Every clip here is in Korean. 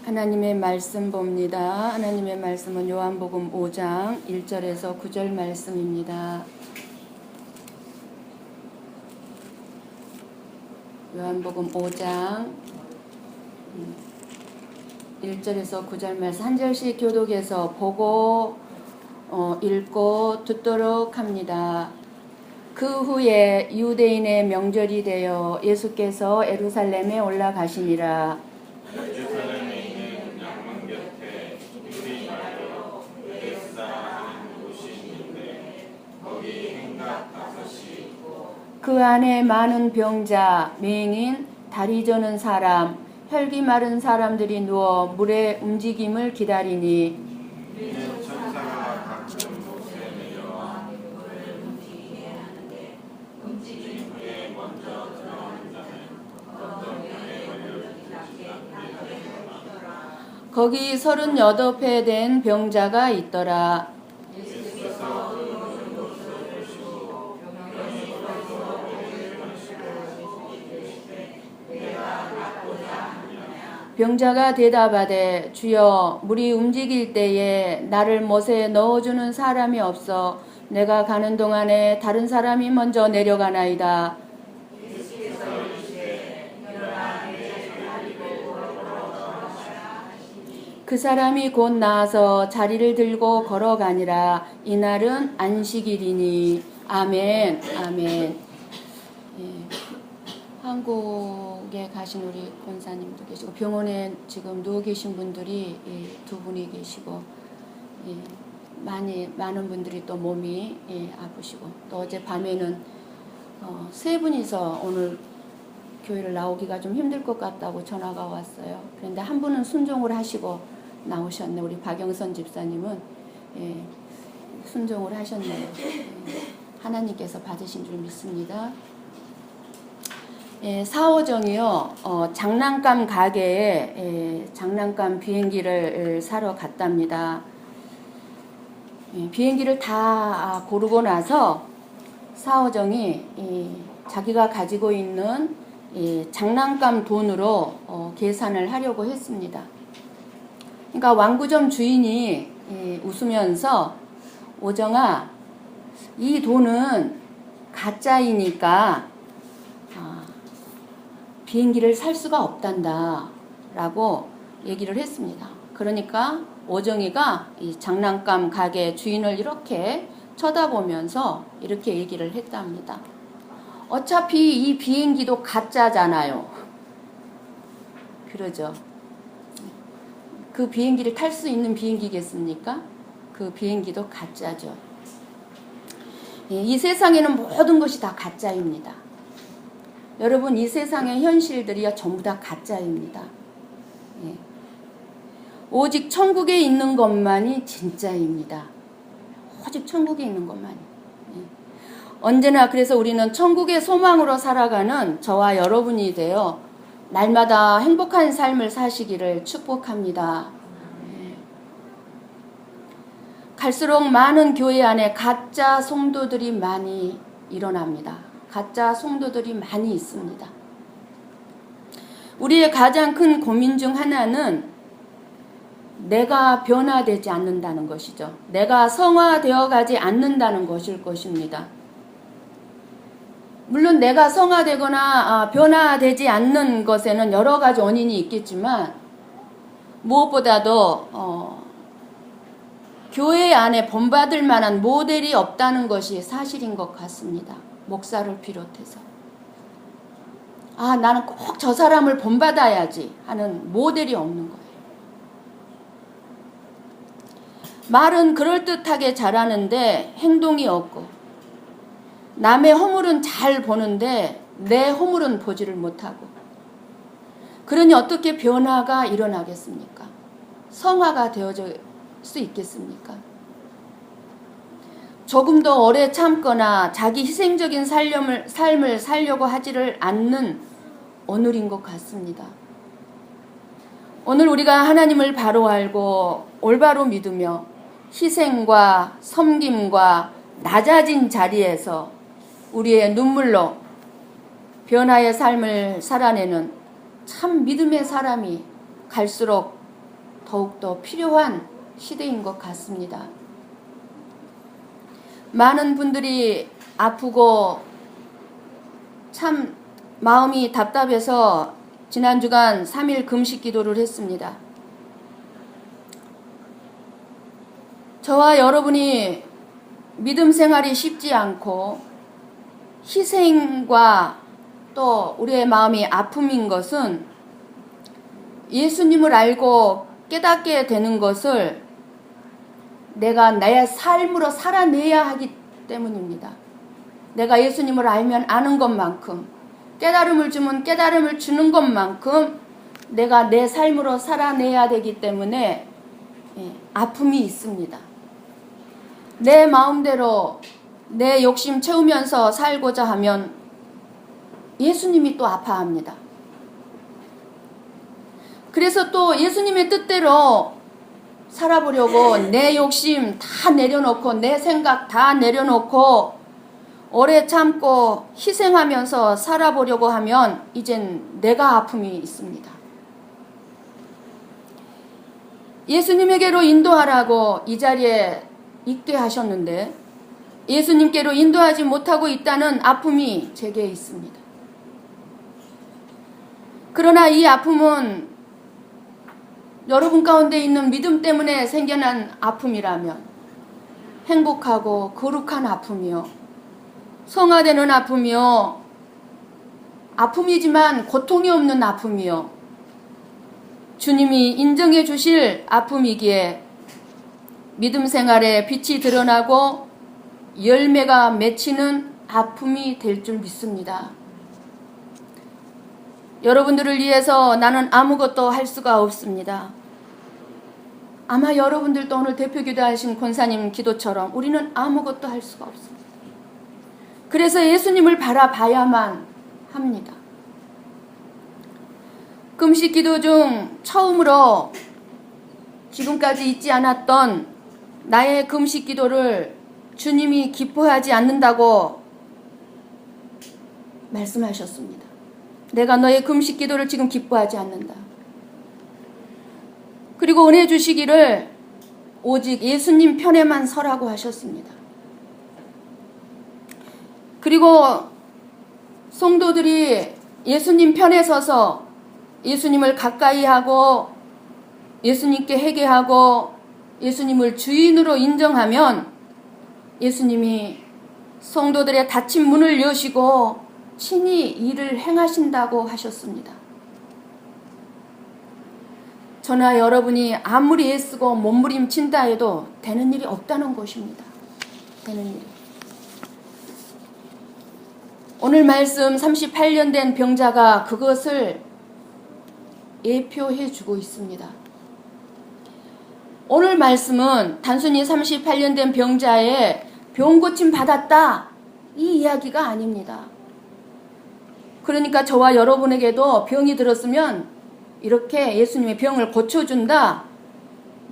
하나님의 말씀 봅니다. 하나님의 말씀은 요한복음 5장 1절에서 9절 말씀입니다. 요한복음 5장 1절에서 9절 말씀 한 절씩 교독해서 보고 읽고 듣도록 합니다. 그 후에 유대인의 명절이 되어 예수께서 예루살렘에 올라가시니라. 예루살렘에 있는 양문 곁에 유리마로 베데스다 하는 곳이 있는데 거기 행각 5이 있고 그 안에 많은 병자, 맹인, 다리 저는 사람, 혈기 마른 사람들이 누워 물의 움직임을 기다리니 이는 천사가 가끔 못에 내려와 물을 움직이게 하는데 움직임 후에 먼저 들어오는 자는 어떤 병에 걸려들지 않게 하더라. 거기 38회 된 병자가 있더라. 예수께서 그 모든 것을 보시고 병이 걸어서 오기를 하시고 이르시되 내가 낫고자 하느냐. 병자가 대답하되 주여 물이 움직일 때에 나를 못에 넣어주는 사람이 없어 내가 가는 동안에 다른 사람이 먼저 내려가나이다. 예수께서 이르시되 일어나 내 자리를 들고 걸어가라 하시니 그 사람이 곧 나와서 자리를 들고 걸어가니라. 이날은 안식일이니. 아멘. 아멘. 예. 한국에 가신 우리 권사님도 계시고 병원에 지금 누워 계신 분들이 두 분이 계시고 많은 분들이 또 몸이 아프시고 또 어제 밤에는 세 분이서 오늘 교회를 나오기가 좀 힘들 것 같다고 전화가 왔어요. 그런데 한 분은 순종을 하시고 나오셨네. 우리 박영선 집사님은 순종을 하셨네요. 하나님께서 받으신 줄 믿습니다. 사오정이요, 장난감 가게에 장난감 비행기를 사러 갔답니다. 비행기를 다 고르고 나서 사오정이 자기가 가지고 있는 장난감 돈으로 계산을 하려고 했습니다. 그러니까 완구점 주인이 웃으면서 오정아, 이 돈은 가짜이니까 비행기를 살 수가 없단다 라고 얘기를 했습니다. 그러니까 오정이가 이 장난감 가게 주인을 이렇게 쳐다보면서 이렇게 얘기를 했답니다. 어차피 이 비행기도 가짜잖아요. 그러죠. 그 비행기를 탈 수 있는 비행기겠습니까? 그 비행기도 가짜죠. 이 세상에는 모든 것이 다 가짜입니다. 여러분, 이 세상의 현실들이 전부 다 가짜입니다. 오직 천국에 있는 것만이 진짜입니다. 오직 천국에 있는 것만이. 언제나 그래서 우리는 천국의 소망으로 살아가는 저와 여러분이 되어 날마다 행복한 삶을 사시기를 축복합니다. 갈수록 많은 교회 안에 가짜 성도들이 많이 일어납니다. 가짜 성도들이 많이 있습니다. 우리의 가장 큰 고민 중 하나는 내가 변화되지 않는다는 것이죠. 내가 성화되어 가지 않는다는 것일 것입니다. 물론 내가 성화되거나 변화되지 않는 것에는 여러 가지 원인이 있겠지만 무엇보다도 교회 안에 본받을 만한 모델이 없다는 것이 사실인 것 같습니다. 목사를 비롯해서. 나는 꼭 저 사람을 본받아야지 하는 모델이 없는 거예요. 말은 그럴듯하게 잘하는데 행동이 없고, 남의 허물은 잘 보는데 내 허물은 보지를 못하고, 그러니 어떻게 변화가 일어나겠습니까? 성화가 되어질 수 있겠습니까? 조금 더 오래 참거나 자기 희생적인 삶을 살려고 하지를 않는 오늘인 것 같습니다. 오늘 우리가 하나님을 바로 알고 올바로 믿으며 희생과 섬김과 낮아진 자리에서 우리의 눈물로 변화의 삶을 살아내는 참 믿음의 사람이 갈수록 더욱더 필요한 시대인 것 같습니다. 많은 분들이 아프고 참 마음이 답답해서 지난 주간 3일 금식 기도를 했습니다. 저와 여러분이 믿음 생활이 쉽지 않고 희생과 또 우리의 마음이 아픔인 것은 예수님을 알고 깨닫게 되는 것을 내가 나의 삶으로 살아내야 하기 때문입니다. 내가 예수님을 알면 아는 것만큼, 깨달음을 주면 깨달음을 주는 것만큼 내가 내 삶으로 살아내야 되기 때문에 아픔이 있습니다. 내 마음대로 내 욕심 채우면서 살고자 하면 예수님이 또 아파합니다. 그래서 또 예수님의 뜻대로 살아보려고 내 욕심 다 내려놓고 내 생각 다 내려놓고 오래 참고 희생하면서 살아보려고 하면 이젠 내가 아픔이 있습니다. 예수님에게로 인도하라고 이 자리에 있게 하셨는데 예수님께로 인도하지 못하고 있다는 아픔이 제게 있습니다. 그러나 이 아픔은 여러분 가운데 있는 믿음 때문에 생겨난 아픔이라면 행복하고 거룩한 아픔이요, 성화되는 아픔이요, 아픔이지만 고통이 없는 아픔이요, 주님이 인정해 주실 아픔이기에 믿음 생활에 빛이 드러나고 열매가 맺히는 아픔이 될 줄 믿습니다. 여러분들을 위해서 나는 아무것도 할 수가 없습니다. 아마 여러분들도 오늘 대표 기도하신 권사님 기도처럼 우리는 아무것도 할 수가 없습니다. 그래서 예수님을 바라봐야만 합니다. 금식 기도 중 처음으로 지금까지 있지 않았던 나의 금식 기도를 주님이 기뻐하지 않는다고 말씀하셨습니다. 내가 너의 금식 기도를 지금 기뻐하지 않는다. 그리고 은혜 주시기를 오직 예수님 편에만 서라고 하셨습니다. 그리고 성도들이 예수님 편에 서서 예수님을 가까이 하고 예수님께 회개하고 예수님을 주인으로 인정하면 예수님이 성도들의 닫힌 문을 여시고 친히 일을 행하신다고 하셨습니다. 저나 여러분이 아무리 애쓰고 몸부림친다 해도 되는 일이 없다는 것입니다. 되는 일이. 오늘 말씀 38년 된 병자가 그것을 예표해 주고 있습니다. 오늘 말씀은 단순히 38년 된 병자의 병 고침 받았다 이 이야기가 아닙니다. 그러니까 저와 여러분에게도 병이 들었으면 이렇게 예수님의 병을 고쳐준다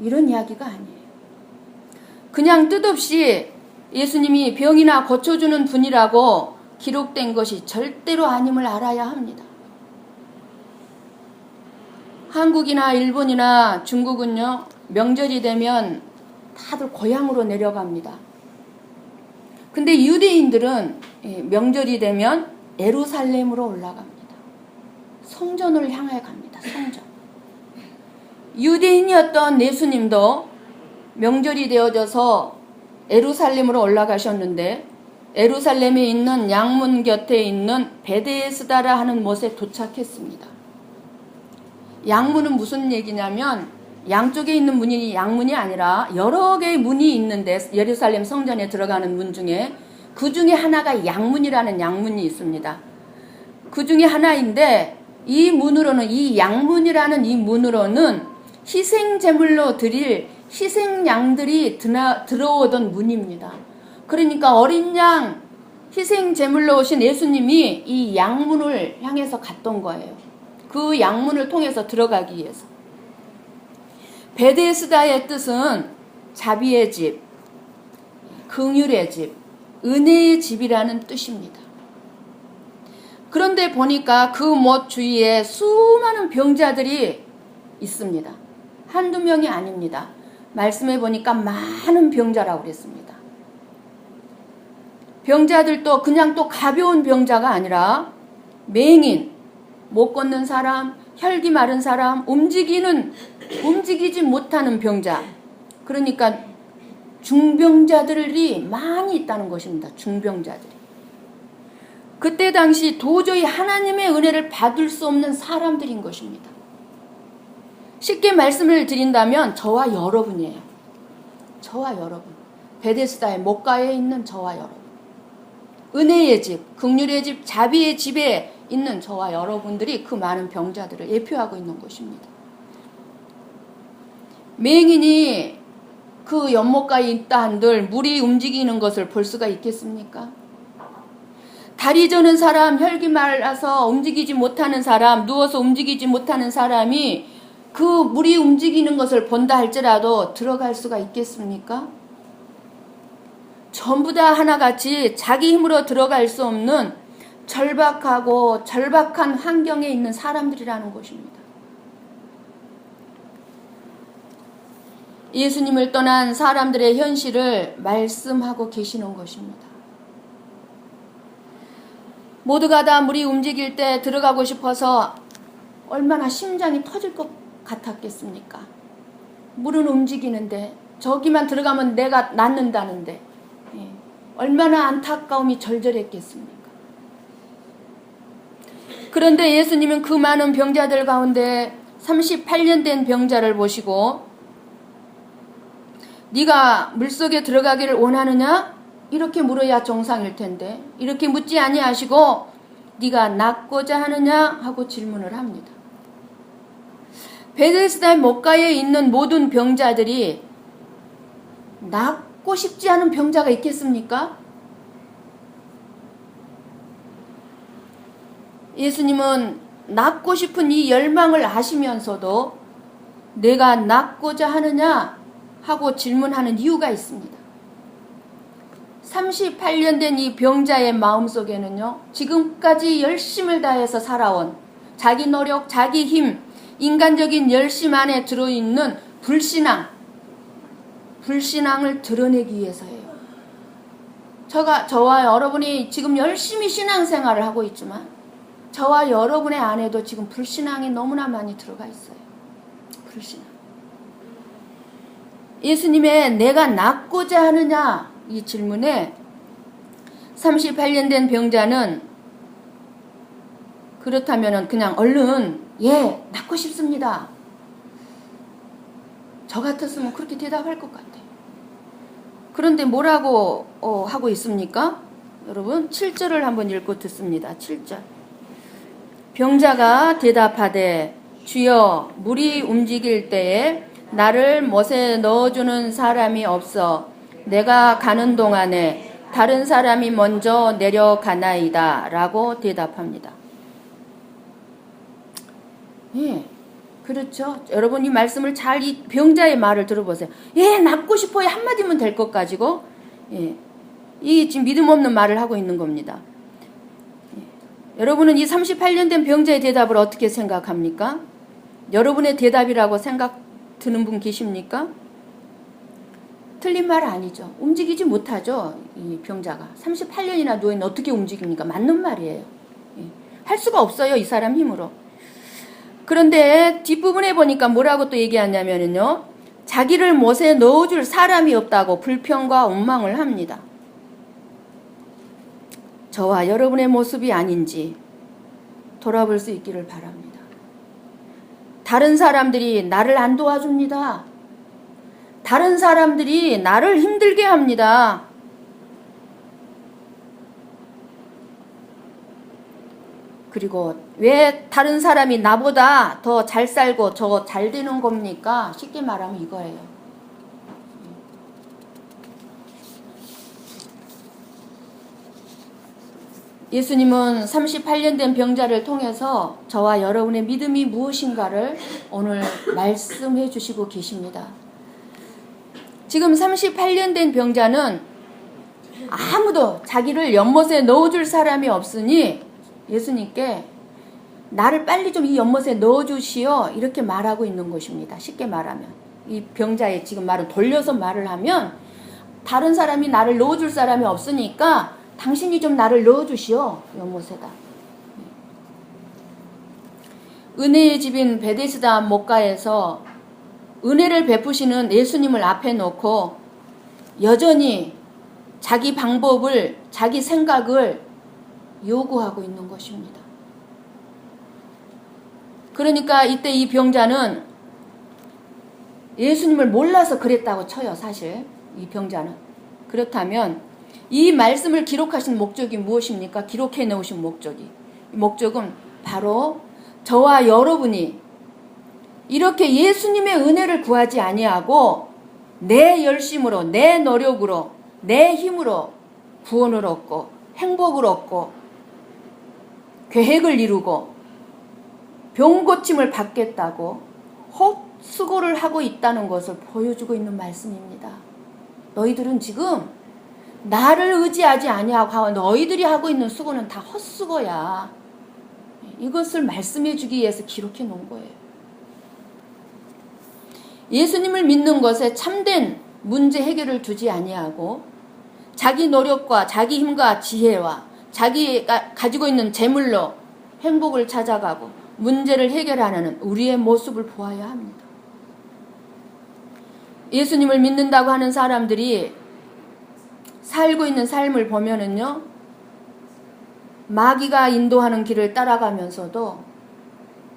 이런 이야기가 아니에요. 그냥 뜻없이 예수님이 병이나 고쳐주는 분이라고 기록된 것이 절대로 아님을 알아야 합니다. 한국이나 일본이나 중국은요, 명절이 되면 다들 고향으로 내려갑니다. 근데 유대인들은 명절이 되면 예루살렘으로 올라갑니다. 성전을 향해 갑니다. 성전. 유대인이었던 예수님도 명절이 되어져서 예루살렘으로 올라가셨는데 예루살렘에 있는 양문 곁에 있는 베데스다라 하는 못에 도착했습니다. 양문은 무슨 얘기냐면 양쪽에 있는 문이 양문이 아니라 여러 개의 문이 있는데 예루살렘 성전에 들어가는 문 중에 그 중에 하나가 양문이라는 양문이 있습니다. 그 중에 하나인데 이 문으로는 이 양문이라는 이 문으로는 희생 제물로 드릴 희생양들이 들어오던 문입니다. 그러니까 어린 양 희생 제물로 오신 예수님이 이 양문을 향해서 갔던 거예요. 그 양문을 통해서 들어가기 위해서. 베데스다의 뜻은 자비의 집, 긍휼의 집, 은혜의 집이라는 뜻입니다. 그런데 보니까 그 못 주위에 수많은 병자들이 있습니다. 한두 명이 아닙니다. 말씀해 보니까 많은 병자라고 그랬습니다. 병자들도 그냥 또 가벼운 병자가 아니라 맹인, 못 걷는 사람, 혈기 마른 사람, 움직이지 못하는 병자. 그러니까 중병자들이 많이 있다는 것입니다. 중병자들이. 그때 당시 도저히 하나님의 은혜를 받을 수 없는 사람들인 것입니다. 쉽게 말씀을 드린다면 저와 여러분이에요. 저와 여러분. 베데스다의 목가에 있는 저와 여러분. 은혜의 집, 긍휼의 집, 자비의 집에 있는 저와 여러분들이 그 많은 병자들을 예표하고 있는 것입니다. 맹인이 그 연못가에 있다 한들 물이 움직이는 것을 볼 수가 있겠습니까? 다리 저는 사람, 혈기 말라서 움직이지 못하는 사람, 누워서 움직이지 못하는 사람이 그 물이 움직이는 것을 본다 할지라도 들어갈 수가 있겠습니까? 전부 다 하나같이 자기 힘으로 들어갈 수 없는 절박한 환경에 있는 사람들이라는 것입니다. 예수님을 떠난 사람들의 현실을 말씀하고 계시는 것입니다. 모두가 다 물이 움직일 때 들어가고 싶어서 얼마나 심장이 터질 것 같았겠습니까? 물은 움직이는데 저기만 들어가면 내가 낫는다는데 얼마나 안타까움이 절절했겠습니까? 그런데 예수님은 그 많은 병자들 가운데 38년 된 병자를 보시고 네가 물속에 들어가기를 원하느냐? 이렇게 물어야 정상일 텐데 이렇게 묻지 아니하시고 네가 낫고자 하느냐? 하고 질문을 합니다. 베데스다의 목가에 있는 모든 병자들이 낫고 싶지 않은 병자가 있겠습니까? 예수님은 낫고 싶은 이 열망을 아시면서도 내가 낫고자 하느냐? 하고 질문하는 이유가 있습니다. 38년 된 이 병자의 마음속에는요, 지금까지 열심을 다해서 살아온 자기 노력, 자기 힘, 인간적인 열심 안에 들어있는 불신앙을 드러내기 위해서예요. 저와 여러분이 지금 열심히 신앙생활을 하고 있지만 저와 여러분의 안에도 지금 불신앙이 너무나 많이 들어가 있어요. 불신앙. 예수님의 내가 낫고자 하느냐 이 질문에 38년 된 병자는 그렇다면 그냥 얼른 예, 낫고 싶습니다. 저 같았으면 그렇게 대답할 것 같아요. 그런데 뭐라고 하고 있습니까? 여러분 7절을 한번 읽고 듣습니다. 7절. 병자가 대답하되 주여 물이 움직일 때에 나를 못에 넣어주는 사람이 없어 내가 가는 동안에 다른 사람이 먼저 내려가나이다 라고 대답합니다. 예, 그렇죠. 여러분 이 말씀을 잘 이 병자의 말을 들어보세요. 예, 낫고 싶어요 한마디면 될 것 가지고 이 지금 믿음 없는 말을 하고 있는 겁니다. 여러분은 이 38년 된 병자의 대답을 어떻게 생각합니까? 여러분의 대답이라고 생각 드는 분 계십니까? 틀린 말 아니죠. 움직이지 못하죠. 이 병자가 38년이나 누워있는 어떻게 움직입니까? 맞는 말이에요. 할 수가 없어요. 이 사람 힘으로. 그런데 뒷부분에 보니까 뭐라고 또 얘기하냐면요. 자기를 못에 넣어줄 사람이 없다고 불평과 원망을 합니다. 저와 여러분의 모습이 아닌지 돌아볼 수 있기를 바랍니다. 다른 사람들이 나를 안 도와줍니다. 다른 사람들이 나를 힘들게 합니다. 그리고 왜 다른 사람이 나보다 더 잘 살고 저 잘 되는 겁니까? 쉽게 말하면 이거예요. 예수님은 38년 된 병자를 통해서 저와 여러분의 믿음이 무엇인가를 오늘 말씀해 주시고 계십니다. 지금 38년 된 병자는 아무도 자기를 연못에 넣어줄 사람이 없으니 예수님께 나를 빨리 좀 이 연못에 넣어주시오. 이렇게 말하고 있는 것입니다. 쉽게 말하면. 이 병자의 지금 말을 돌려서 말을 하면 다른 사람이 나를 넣어줄 사람이 없으니까 당신이 좀 나를 넣어주시오. 연못에다. 은혜의 집인 베데스다 목가에서 은혜를 베푸시는 예수님을 앞에 놓고 여전히 자기 방법을, 자기 생각을 요구하고 있는 것입니다. 그러니까 이때 이 병자는 예수님을 몰라서 그랬다고 쳐요, 사실. 이 병자는. 그렇다면 이 말씀을 기록하신 목적이 무엇입니까? 기록해 놓으신 목적이. 목적은 바로 저와 여러분이 이렇게 예수님의 은혜를 구하지 아니하고 내 열심으로, 내 노력으로, 내 힘으로 구원을 얻고 행복을 얻고 계획을 이루고 병 고침을 받겠다고 헛수고를 하고 있다는 것을 보여주고 있는 말씀입니다. 너희들은 지금 나를 의지하지 아니하고 너희들이 하고 있는 수고는 다 헛수고야. 이것을 말씀해 주기 위해서 기록해 놓은 거예요. 예수님을 믿는 것에 참된 문제 해결을 두지 아니하고 자기 노력과 자기 힘과 지혜와 자기가 가지고 있는 재물로 행복을 찾아가고 문제를 해결하는 우리의 모습을 보아야 합니다. 예수님을 믿는다고 하는 사람들이 살고 있는 삶을 보면은요, 마귀가 인도하는 길을 따라가면서도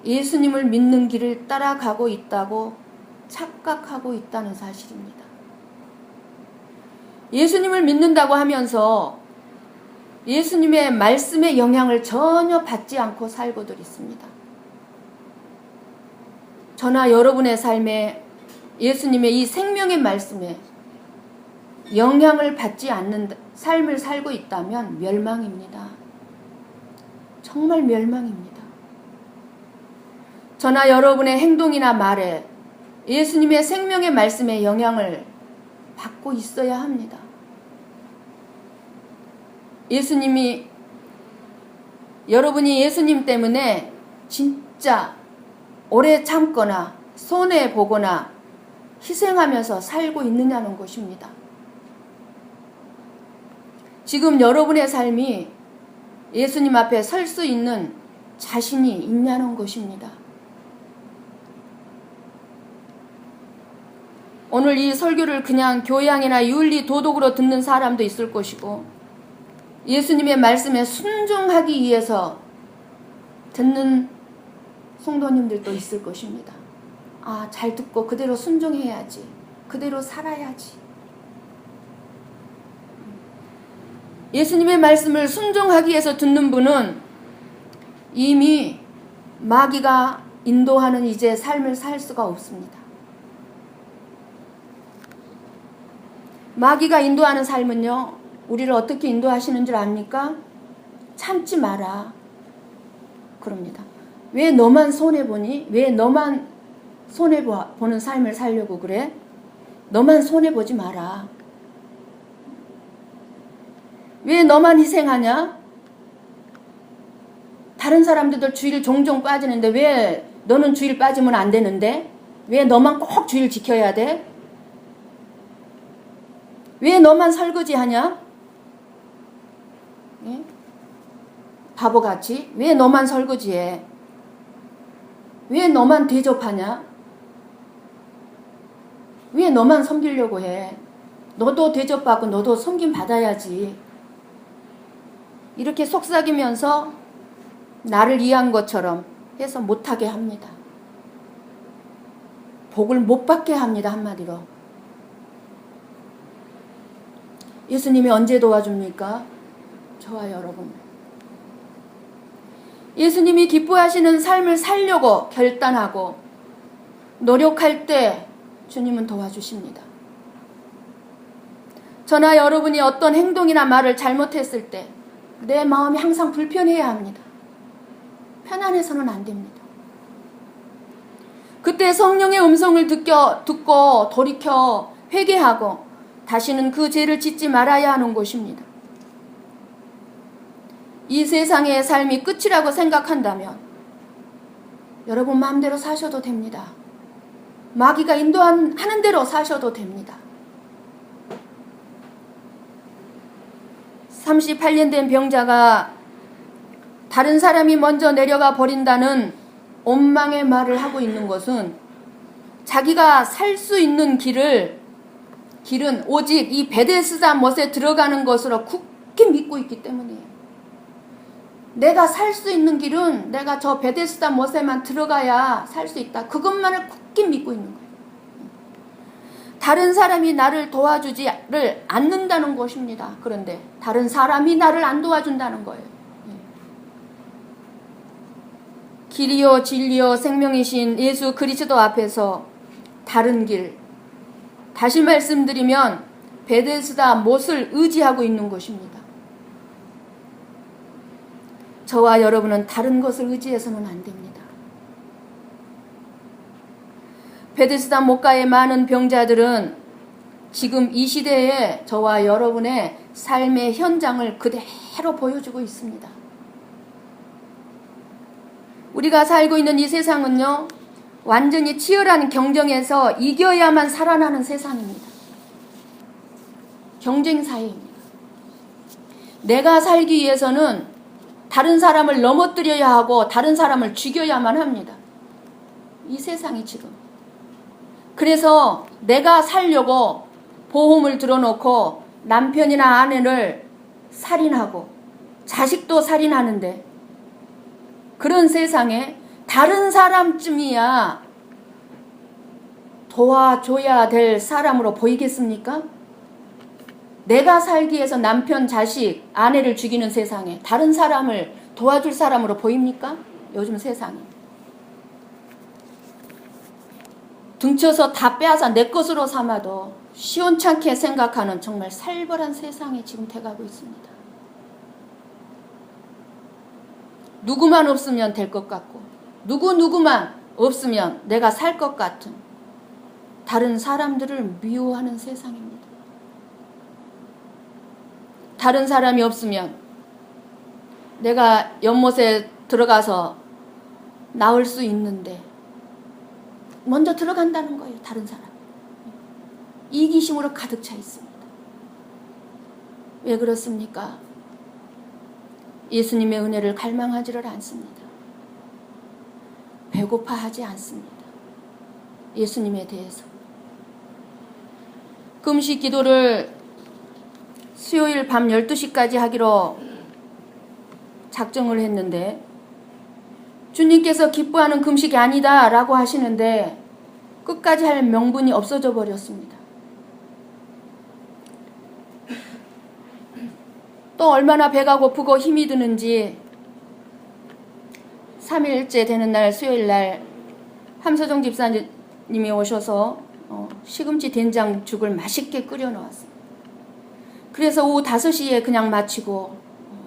예수님을 믿는 길을 따라가고 있다고 착각하고 있다는 사실입니다. 예수님을 믿는다고 하면서 예수님의 말씀의 영향을 전혀 받지 않고 살고들 있습니다. 저나 여러분의 삶에 예수님의 이 생명의 말씀에 영향을 받지 않는 삶을 살고 있다면 멸망입니다. 정말 멸망입니다. 저나 여러분의 행동이나 말에 예수님의 생명의 말씀에 영향을 받고 있어야 합니다. 여러분이 예수님 때문에 진짜 오래 참거나 손해보거나 희생하면서 살고 있느냐는 것입니다. 지금 여러분의 삶이 예수님 앞에 설 수 있는 자신이 있냐는 것입니다. 오늘 이 설교를 그냥 교양이나 윤리, 도덕으로 듣는 사람도 있을 것이고 예수님의 말씀에 순종하기 위해서 듣는 성도님들도 있을 것입니다. 아, 잘 듣고 그대로 순종해야지. 그대로 살아야지. 예수님의 말씀을 순종하기 위해서 듣는 분은 이미 마귀가 인도하는 이제 삶을 살 수가 없습니다. 마귀가 인도하는 삶은요, 우리를 어떻게 인도하시는 줄 압니까? 참지 마라. 그럽니다. 왜 너만 손해보니? 왜 너만 손해보는 삶을 살려고 그래? 너만 손해보지 마라. 왜 너만 희생하냐? 다른 사람들도 주일 종종 빠지는데 왜 너는 주일 빠지면 안 되는데? 왜 너만 꼭 주일 지켜야 돼? 왜 너만 설거지하냐? 예? 바보같이 왜 너만 설거지해? 왜 너만 대접하냐? 왜 너만 섬기려고 해? 너도 대접받고 너도 섬김 받아야지. 이렇게 속삭이면서 나를 이해한 것처럼 해서 못하게 합니다. 복을 못 받게 합니다. 한마디로. 예수님이 언제 도와줍니까? 저와 여러분. 예수님이 기뻐하시는 삶을 살려고 결단하고 노력할 때 주님은 도와주십니다. 저나 여러분이 어떤 행동이나 말을 잘못했을 때 내 마음이 항상 불편해야 합니다. 편안해서는 안 됩니다. 그때 성령의 음성을 듣고 돌이켜 회개하고 다시는 그 죄를 짓지 말아야 하는 것입니다. 이 세상의 삶이 끝이라고 생각한다면 여러분 마음대로 사셔도 됩니다. 마귀가 인도하는 대로 사셔도 됩니다. 38년 된 병자가 다른 사람이 먼저 내려가 버린다는 원망의 말을 하고 있는 것은 자기가 살 수 있는 길은 오직 이 베데스다 못에 들어가는 것으로 굳게 믿고 있기 때문이에요. 내가 살 수 있는 길은 내가 저 베데스다 못에만 들어가야 살 수 있다. 그것만을 굳게 믿고 있는 거예요. 다른 사람이 나를 도와주지를 않는다는 것입니다. 그런데 다른 사람이 나를 안 도와준다는 거예요. 길이요 진리요 생명이신 예수 그리스도 앞에서 다른 길, 다시 말씀드리면 베데스다 못을 의지하고 있는 것입니다. 저와 여러분은 다른 것을 의지해서는 안 됩니다. 베데스다 못가의 많은 병자들은 지금 이 시대에 저와 여러분의 삶의 현장을 그대로 보여주고 있습니다. 우리가 살고 있는 이 세상은요, 완전히 치열한 경쟁에서 이겨야만 살아나는 세상입니다. 경쟁 사회입니다. 내가 살기 위해서는 다른 사람을 넘어뜨려야 하고 다른 사람을 죽여야만 합니다. 이 세상이 지금. 그래서 내가 살려고 보험을 들어놓고 남편이나 아내를 살인하고 자식도 살인하는데, 그런 세상에 다른 사람쯤이야 도와줘야 될 사람으로 보이겠습니까? 내가 살기 위해서 남편, 자식, 아내를 죽이는 세상에 다른 사람을 도와줄 사람으로 보입니까? 요즘 세상에. 등쳐서 다 빼앗아 내 것으로 삼아도 시원찮게 생각하는 정말 살벌한 세상이 지금 돼가고 있습니다. 누구만 없으면 될 것 같고, 누구만 없으면 내가 살 것 같은 다른 사람들을 미워하는 세상입니다. 다른 사람이 없으면 내가 연못에 들어가서 나올 수 있는데 먼저 들어간다는 거예요. 다른 사람. 이기심으로 가득 차 있습니다. 왜 그렇습니까? 예수님의 은혜를 갈망하지를 않습니다. 배고파하지 않습니다. 예수님에 대해서. 금식 기도를 수요일 밤 12시까지 하기로 작정을 했는데, 주님께서 기뻐하는 금식이 아니다 라고 하시는데 끝까지 할 명분이 없어져 버렸습니다. 또 얼마나 배가 고프고 힘이 드는지 3일째 되는 날 수요일 날 함서정 집사님이 오셔서 시금치 된장죽을 맛있게 끓여 놓았습니다. 그래서 오후 5시에 그냥 마치고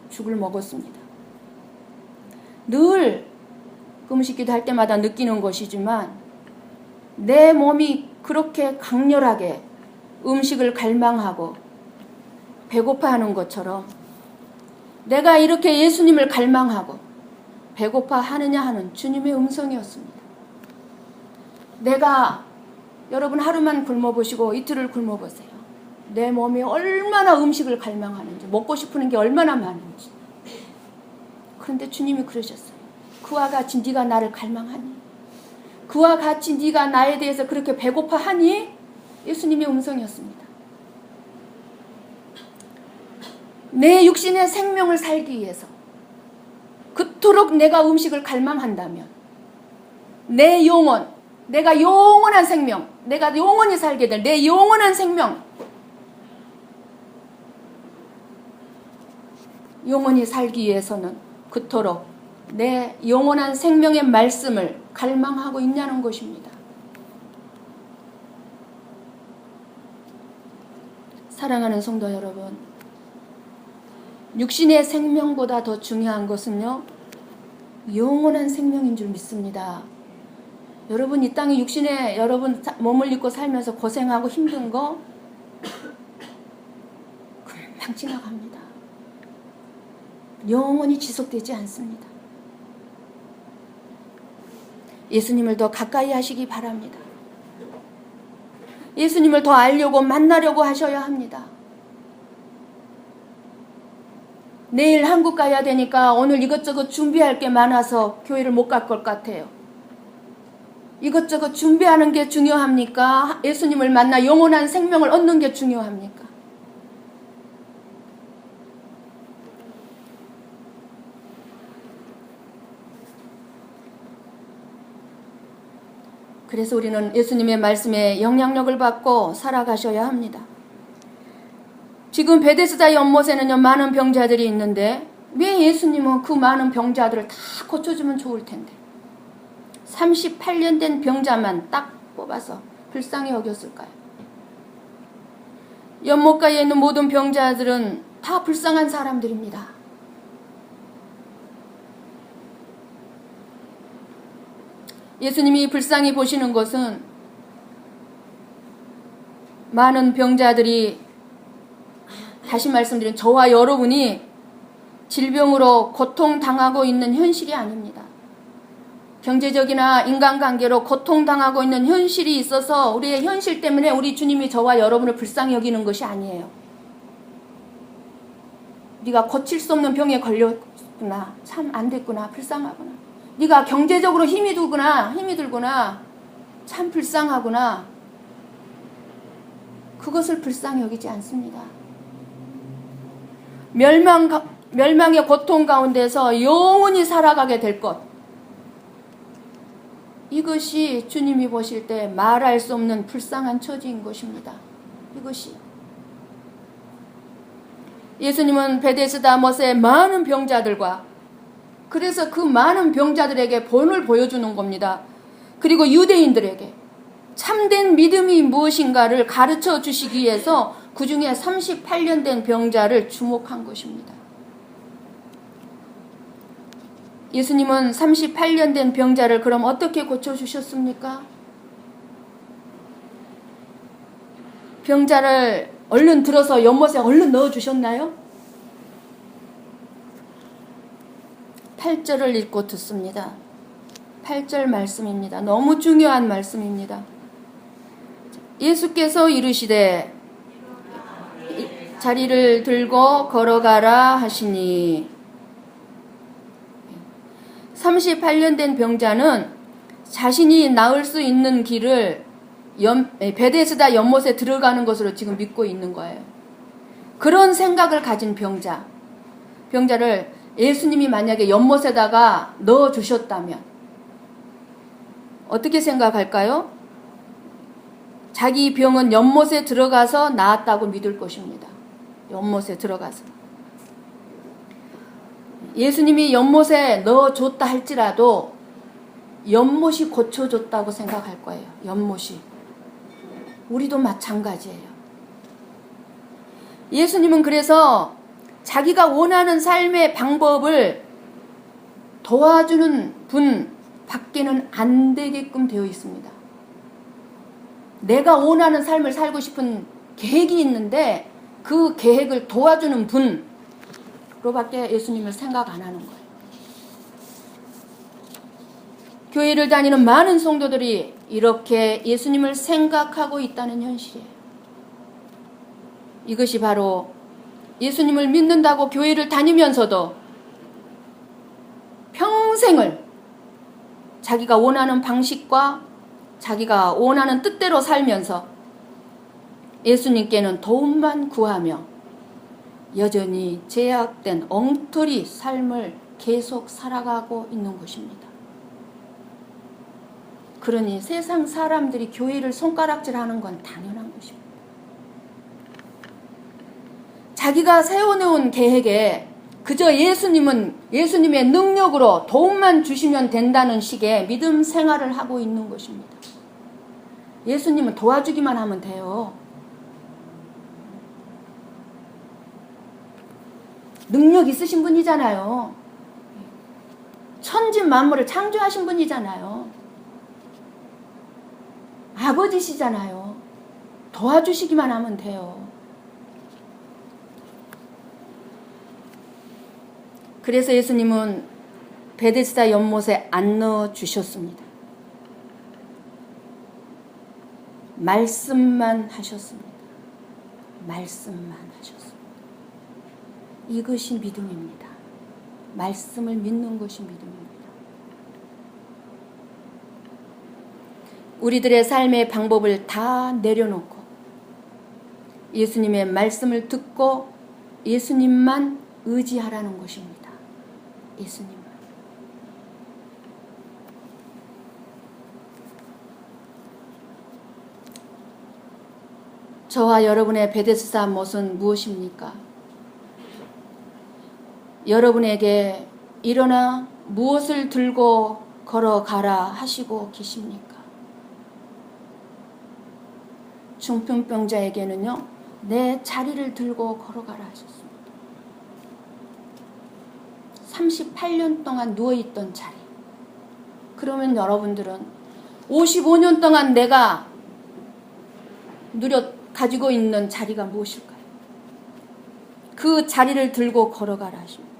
죽을 먹었습니다. 늘 금식기도 할 때마다 느끼는 것이지만 내 몸이 그렇게 강렬하게 음식을 갈망하고 배고파하는 것처럼 내가 이렇게 예수님을 갈망하고 배고파하느냐 하는 주님의 음성이었습니다. 내가, 여러분 하루만 굶어보시고 이틀을 굶어보세요. 내 몸이 얼마나 음식을 갈망하는지, 먹고 싶은 게 얼마나 많은지. 그런데 주님이 그러셨어요. 그와 같이 네가 나를 갈망하니? 그와 같이 네가 나에 대해서 그렇게 배고파하니? 예수님의 음성이었습니다. 내 육신의 생명을 살기 위해서 그토록 내가 음식을 갈망한다면 내 영혼, 내가 영원한 생명, 내가 영원히 살게 될 내 영원한 생명, 영원히 살기 위해서는 그토록 내 영원한 생명의 말씀을 갈망하고 있냐는 것입니다. 사랑하는 성도 여러분, 육신의 생명보다 더 중요한 것은요, 영원한 생명인 줄 믿습니다. 여러분 이 땅에 육신에 여러분 몸을 입고 살면서 고생하고 힘든 거 금방 지나갑니다. 영원히 지속되지 않습니다. 예수님을 더 가까이 하시기 바랍니다. 예수님을 더 알려고 만나려고 하셔야 합니다. 내일 한국 가야 되니까 오늘 이것저것 준비할 게 많아서 교회를 못 갈 것 같아요. 이것저것 준비하는 게 중요합니까? 예수님을 만나 영원한 생명을 얻는 게 중요합니까? 그래서 우리는 예수님의 말씀에 영향력을 받고 살아가셔야 합니다. 지금 베데스다 연못에는요, 많은 병자들이 있는데 왜 예수님은 그 많은 병자들을 다 고쳐주면 좋을 텐데 38년 된 병자만 딱 뽑아서 불쌍히 여겼을까요? 연못가에 있는 모든 병자들은 다 불쌍한 사람들입니다. 예수님이 불쌍히 보시는 것은 많은 병자들이, 다시 말씀드린 저와 여러분이 질병으로 고통당하고 있는 현실이 아닙니다. 경제적이나 인간관계로 고통당하고 있는 현실이 있어서 우리의 현실 때문에 우리 주님이 저와 여러분을 불쌍히 여기는 것이 아니에요. 네가 고칠 수 없는 병에 걸렸구나, 참 안 됐구나, 불쌍하구나. 네가 경제적으로 힘이 들구나, 참 불쌍하구나. 그것을 불쌍히 여기지 않습니다. 멸망의 고통 가운데서 영원히 살아가게 될 것, 이것이 주님이 보실 때 말할 수 없는 불쌍한 처지인 것입니다. 이것이 예수님은 베데스다 못의 많은 병자들과, 그래서 그 많은 병자들에게 본을 보여주는 겁니다. 그리고 유대인들에게 참된 믿음이 무엇인가를 가르쳐 주시기 위해서 그 중에 38년 된 병자를 주목한 것입니다. 예수님은 38년 된 병자를 그럼 어떻게 고쳐주셨습니까? 병자를 얼른 들어서 연못에 얼른 넣어주셨나요? 8절을 읽고 듣습니다. 8절 말씀입니다. 너무 중요한 말씀입니다. 예수께서 이르시되 자리를 들고 걸어가라 하시니, 38년 된 병자는 자신이 나을 수 있는 길을 베데스다 연못에 들어가는 것으로 지금 믿고 있는 거예요. 그런 생각을 가진 병자를 예수님이 만약에 연못에다가 넣어주셨다면 어떻게 생각할까요? 자기 병은 연못에 들어가서 나았다고 믿을 것입니다. 연못에 들어가서. 예수님이 연못에 넣어줬다 할지라도 연못이 고쳐줬다고 생각할 거예요. 연못이. 우리도 마찬가지예요. 예수님은 그래서 자기가 원하는 삶의 방법을 도와주는 분 밖에는 안 되게끔 되어 있습니다. 내가 원하는 삶을 살고 싶은 계획이 있는데 그 계획을 도와주는 분으로밖에 예수님을 생각 안 하는 거예요. 교회를 다니는 많은 성도들이 이렇게 예수님을 생각하고 있다는 현실이에요. 이것이 바로 예수님을 믿는다고 교회를 다니면서도 평생을 자기가 원하는 방식과 자기가 원하는 뜻대로 살면서 예수님께는 도움만 구하며 여전히 제약된 엉터리 삶을 계속 살아가고 있는 것입니다. 그러니 세상 사람들이 교회를 손가락질하는 건 당연한 것입니다. 자기가 세워놓은 계획에 그저 예수님의 능력으로 도움만 주시면 된다는 식의 믿음 생활을 하고 있는 것입니다. 예수님은 도와주기만 하면 돼요. 능력 있으신 분이잖아요. 천지 만물을 창조하신 분이잖아요. 아버지시잖아요. 도와주시기만 하면 돼요. 그래서 예수님은 베데스다 연못에 안 넣어주셨습니다. 말씀만 하셨습니다. 말씀만 하셨습니다. 이것이 믿음입니다. 말씀을 믿는 것이 믿음입니다. 우리들의 삶의 방법을 다 내려놓고 예수님의 말씀을 듣고 예수님만 의지하라는 것입니다. 예수님만. 저와 여러분의 베데스다 못은 무엇입니까? 여러분에게 일어나 무엇을 들고 걸어가라 하시고 계십니까? 중풍병자에게는요, 내 자리를 들고 걸어가라 하셨습니다. 38년 동안 누워있던 자리. 그러면 여러분들은 55년 동안 내가 가지고 있는 자리가 무엇일까요? 그 자리를 들고 걸어가라 하십니다.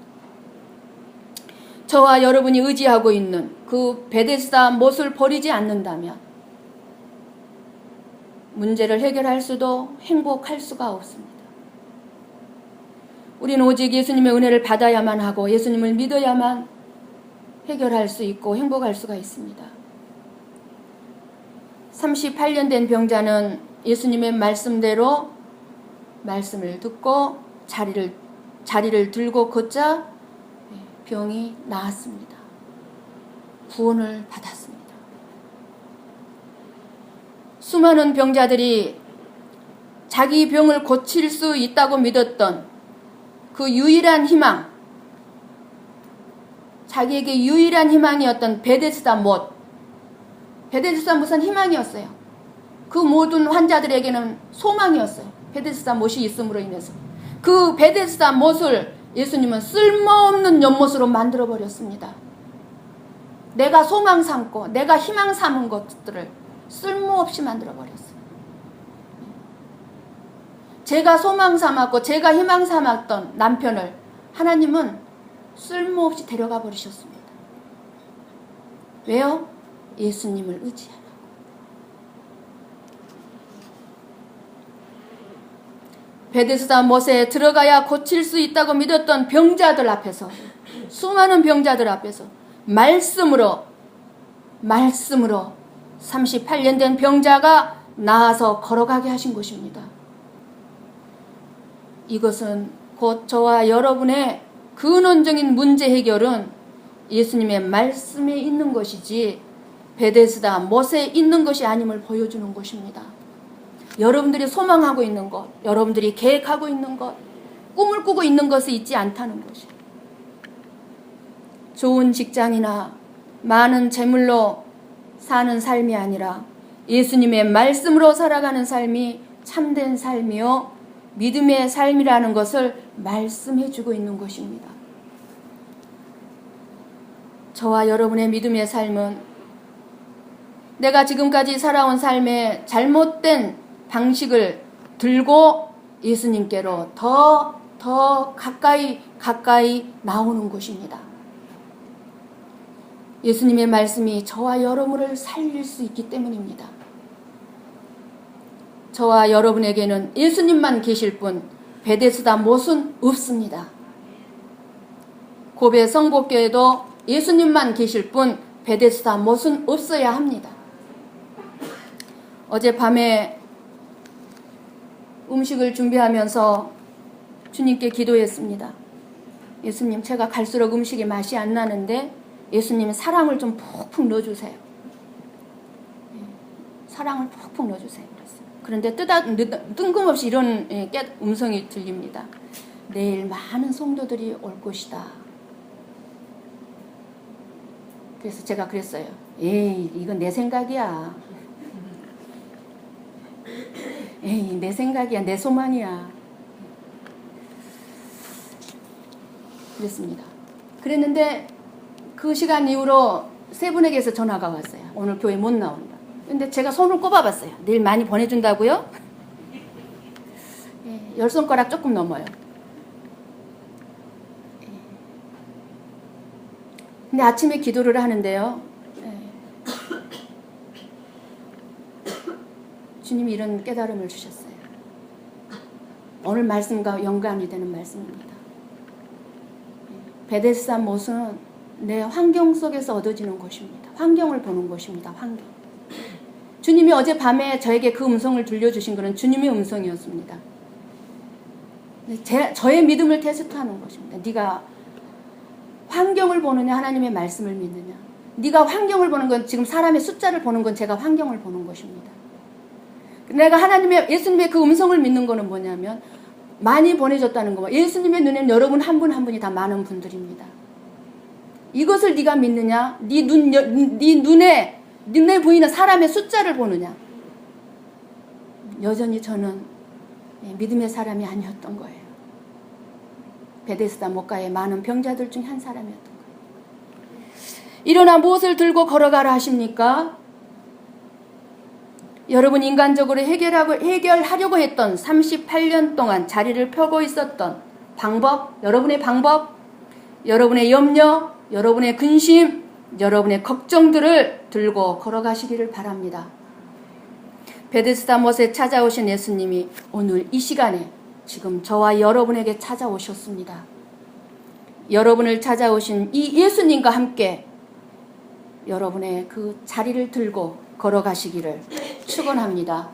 저와 여러분이 의지하고 있는 그 베데스다 못을 버리지 않는다면 문제를 해결할 수도 행복할 수가 없습니다. 우리는 오직 예수님의 은혜를 받아야만 하고 예수님을 믿어야만 해결할 수 있고 행복할 수가 있습니다. 38년 된 병자는 예수님의 말씀대로 말씀을 듣고 자리를 들고 걷자 병이 나았습니다. 구원을 받았습니다. 수많은 병자들이 자기 병을 고칠 수 있다고 믿었던 그 유일한 희망, 자기에게 유일한 희망이었던 베데스다 못. 베데스다 못은 희망이었어요. 그 모든 환자들에게는 소망이었어요. 베데스다 못이 있음으로 인해서. 그 베데스다 못을 예수님은 쓸모없는 연못으로 만들어버렸습니다. 내가 소망 삼고 내가 희망 삼은 것들을 쓸모없이 만들어버렸어요. 제가 소망 삼았고 제가 희망 삼았던 남편을 하나님은 쓸모없이 데려가 버리셨습니다. 왜요? 예수님을 의지하라고. 베데스다 못에 들어가야 고칠 수 있다고 믿었던 병자들 앞에서, 수많은 병자들 앞에서 말씀으로 38년 된 병자가 나아서 걸어가게 하신 것입니다. 이것은 곧 저와 여러분의 근원적인 문제 해결은 예수님의 말씀에 있는 것이지 베데스다 못에 있는 것이 아님을 보여주는 것입니다. 여러분들이 소망하고 있는 것, 여러분들이 계획하고 있는 것, 꿈을 꾸고 있는 것이 있지 않다는 것이. 좋은 직장이나 많은 재물로 사는 삶이 아니라 예수님의 말씀으로 살아가는 삶이 참된 삶이요 믿음의 삶이라는 것을 말씀해 주고 있는 것입니다. 저와 여러분의 믿음의 삶은 내가 지금까지 살아온 삶의 잘못된 방식을 들고 예수님께로 더 가까이 나오는 것입니다. 예수님의 말씀이 저와 여러분을 살릴 수 있기 때문입니다. 저와 여러분에게는 예수님만 계실 뿐 베데스다 못은 없습니다. 고베 성복교회도 예수님만 계실 뿐 베데스다 못은 없어야 합니다. 어젯밤에 음식을 준비하면서 주님께 기도했습니다. 예수님, 제가 갈수록 음식이 맛이 안 나는데 예수님 사랑을 좀 푹푹 넣어주세요. 사랑을 푹푹 넣어주세요. 그런데 뜬금없이 이런 음성이 들립니다. 내일 많은 성도들이 올 것이다. 그래서 제가 그랬어요. 에이, 이건 내 생각이야. 에이, 내 생각이야. 내 소망이야. 그랬습니다. 그랬는데 그 시간 이후로 세 분에게서 전화가 왔어요. 오늘 교회 못 나온다. 근데 제가 손을 꼽아봤어요. 내일 많이 보내준다고요? 10손가락 조금 넘어요. 근데 아침에 기도를 하는데요. 주님이 이런 깨달음을 주셨어요. 오늘 말씀과 연관이 되는 말씀입니다. 베데스다 못은 내 환경 속에서 얻어지는 것입니다. 환경을 보는 것입니다. 환경. 주님이 어젯밤에 저에게 그 음성을 들려주신 것은 주님의 음성이었습니다. 저의 믿음을 테스트하는 것입니다. 네가 환경을 보느냐 하나님의 말씀을 믿느냐. 네가 환경을 보는 건 지금 사람의 숫자를 보는 건 제가 환경을 보는 것입니다. 내가 예수님의 그 음성을 믿는 거는 뭐냐면 많이 보내줬다는 거. 예수님의 눈에는 여러분 한 분 한 분이 다 많은 분들입니다. 이것을 네가 믿느냐? 네 눈에 보이는 사람의 숫자를 보느냐? 여전히 저는 믿음의 사람이 아니었던 거예요. 베데스다 못가의 많은 병자들 중 한 사람이었던 거예요. 일어나 무엇을 들고 걸어가라 하십니까? 여러분 인간적으로 해결하려고 했던 38년 동안 자리를 펴고 있었던 방법, 여러분의 방법, 여러분의 염려, 여러분의 근심, 여러분의 걱정들을 들고 걸어가시기를 바랍니다. 베데스다 못에 찾아오신 예수님이 오늘 이 시간에 지금 저와 여러분에게 찾아오셨습니다. 여러분을 찾아오신 이 예수님과 함께 여러분의 그 자리를 들고 걸어가시기를 축원합니다.